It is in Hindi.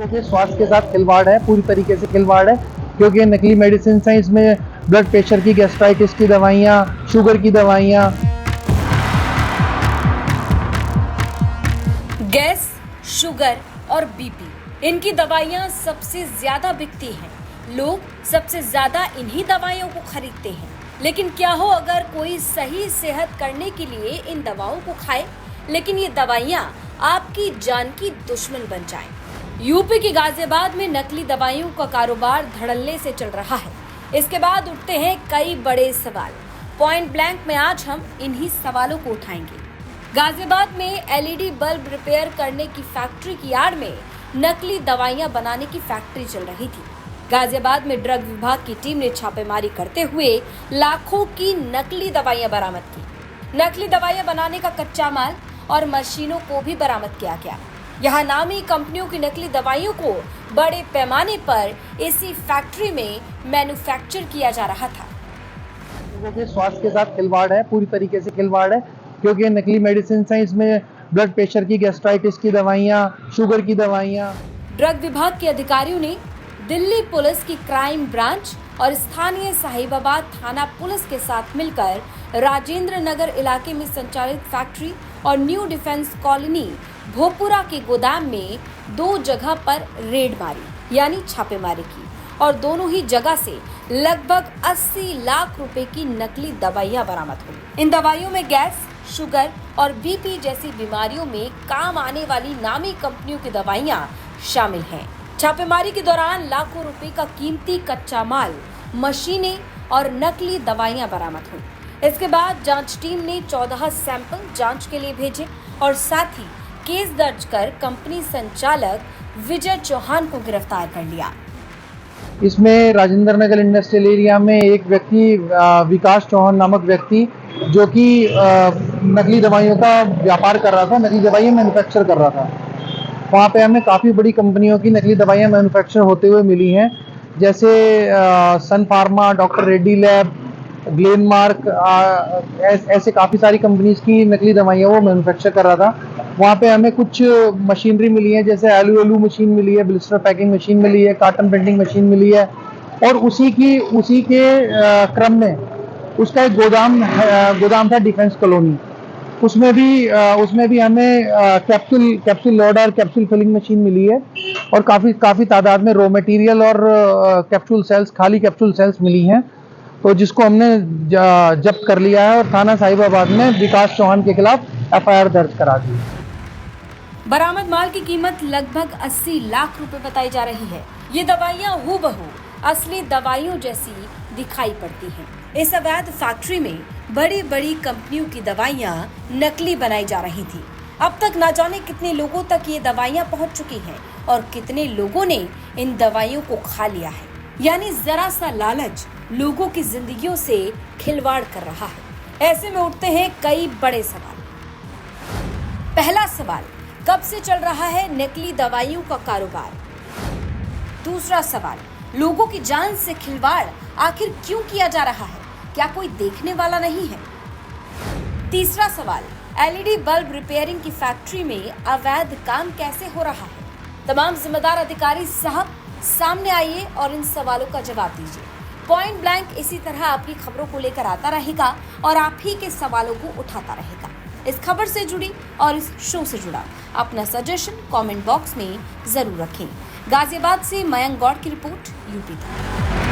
देखिए, स्वास्थ्य के साथ खिलवाड़ है, पूरी तरीके से खिलवाड़ है, क्योंकि ये नकली मेडिसिन हैं। इसमें ब्लड प्रेशर की, गैस्ट्राइटिस की दवाइयाँ, शुगर की दवाइयाँ। गैस, शुगर और बीपी, इनकी दवाइयाँ सबसे ज्यादा बिकती हैं। लोग सबसे ज्यादा इन्हीं दवाइयों को खरीदते हैं। लेकिन क्या हो अगर कोई सही सेहत करने के लिए इन दवाओं को खाए, लेकिन ये दवाइयाँ आपकी जान की दुश्मन बन जाएं। यूपी के गाजियाबाद में नकली दवाइयों का कारोबार धड़ल्ले से चल रहा है। इसके बाद उठते हैं कई बड़े सवाल। पॉइंट ब्लैंक में आज हम इन्हीं सवालों को उठाएंगे। गाजियाबाद में एलईडी बल्ब रिपेयर करने की फैक्ट्री की आड़ में नकली दवाइयां बनाने की फैक्ट्री चल रही थी। गाजियाबाद में ड्रग विभाग की टीम ने छापेमारी करते हुए लाखों की नकली दवाइयां बरामद की। नकली दवाइयां बनाने का कच्चा माल और मशीनों को भी बरामद किया गया। यहाँ नामी कंपनियों की नकली दवाइयों को बड़े पैमाने पर इसी फैक्ट्री में मैन्युफैक्चर किया जा रहा था। देखिए, स्वास्थ्य के साथ खिलवाड़ है, पूरी तरीके से खिलवाड़ है, क्योंकि ये नकली मेडिसिन हैं। इसमें ब्लड प्रेशर की, गैस्ट्राइटिस की दवाइयाँ, शुगर की दवाइयाँ। ड्रग विभाग के अधिकारियों ने दिल्ली पुलिस की क्राइम ब्रांच और स्थानीय साहिबाबाद थाना पुलिस के साथ मिलकर राजेंद्र नगर इलाके में संचालित फैक्ट्री और न्यू डिफेंस कॉलोनी भोपुरा के गोदाम में 2 जगह पर रेड मारी, यानी छापेमारी की, और दोनों ही जगह से लगभग 80 लाख रुपए की नकली दवाइयां बरामद हुई। इन दवाइयों में गैस, शुगर और बीपी जैसी बीमारियों में काम आने वाली नामी कंपनियों की दवाइयां शामिल हैं। छापेमारी के दौरान लाखों रुपए का कीमती कच्चा माल, मशीनें और नकली दवाइयां बरामद हुई। इसके बाद जांच टीम ने 14 सैंपल जांच के लिए भेजे और साथ ही केस दर्ज कर कंपनी संचालक विजय चौहान को गिरफ्तार कर लिया। इसमें राजेंद्र नगर इंडस्ट्रियल एरिया में एक व्यक्ति, विकास चौहान नामक व्यक्ति, जो कि नकली दवाइयों का व्यापार कर रहा था, नकली दवाइयाँ मैन्युफैक्चर कर रहा था। वहाँ पे हमें काफ़ी बड़ी कंपनियों की नकली दवाइयाँ मैन्युफैक्चर होते हुए मिली हैं, जैसे सन फार्मा, डॉक्टर रेड्डी लैब, ग्लेनमार्क, ऐसे काफ़ी सारी कंपनीज की नकली दवाइयाँ वो मैन्युफैक्चर कर रहा था। वहाँ पे हमें कुछ मशीनरी मिली है, जैसे आलू मशीन मिली है, ब्लिस्टर पैकिंग मशीन मिली है, कार्टन प्रिंटिंग मशीन मिली है, और उसी के क्रम में उसका एक गोदाम था डिफेंस कॉलोनी। उसमें भी हमें capsule loader, capsule filling machine मिली है, और काफ़ी तादाद में रॉ मटेरियल और खाली कैप्सूल सेल्स मिली हैं, तो जिसको हमने जब्त कर लिया है और थाना साहिबाबाद में विकास चौहान के खिलाफ एफआईआर दर्ज करा दी। बरामद माल की कीमत लगभग 80 लाख रुपए बताई जा रही है। ये दवाइयां हूबहू असली दवाइयों जैसी दिखाई पड़ती हैं। इस अवैध फैक्ट्री में बड़ी बड़ी कंपनियों की दवाइयां नकली बनाई जा रही थी। अब तक ना जाने कितने लोगों तक ये दवाइयां पहुंच चुकी हैं और कितने लोगों ने इन दवाइयों को खा लिया है। यानी जरा सा लालच लोगों की जिंदगियों से खिलवाड़ कर रहा है। ऐसे में उठते हैं कई बड़े सवाल। पहला सवाल, कब से चल रहा है नकली दवाइयों का कारोबार? दूसरा सवाल, लोगों की जान से खिलवाड़ आखिर क्यों किया जा रहा है? क्या कोई देखने वाला नहीं है? तीसरा सवाल, एलईडी बल्ब रिपेयरिंग की फैक्ट्री में अवैध काम कैसे हो रहा है? तमाम जिम्मेदार अधिकारी साहब सामने आइए और इन सवालों का जवाब दीजिए। पॉइंट ब्लैंक इसी तरह आपकी खबरों को लेकर आता रहेगा और आप ही के सवालों को उठाता रहेगा। इस खबर से जुड़ी और इस शो से जुड़ा अपना सजेशन कमेंट बॉक्स में जरूर रखें। गाजियाबाद से मयंक गौड़ की रिपोर्ट, यूपी तक।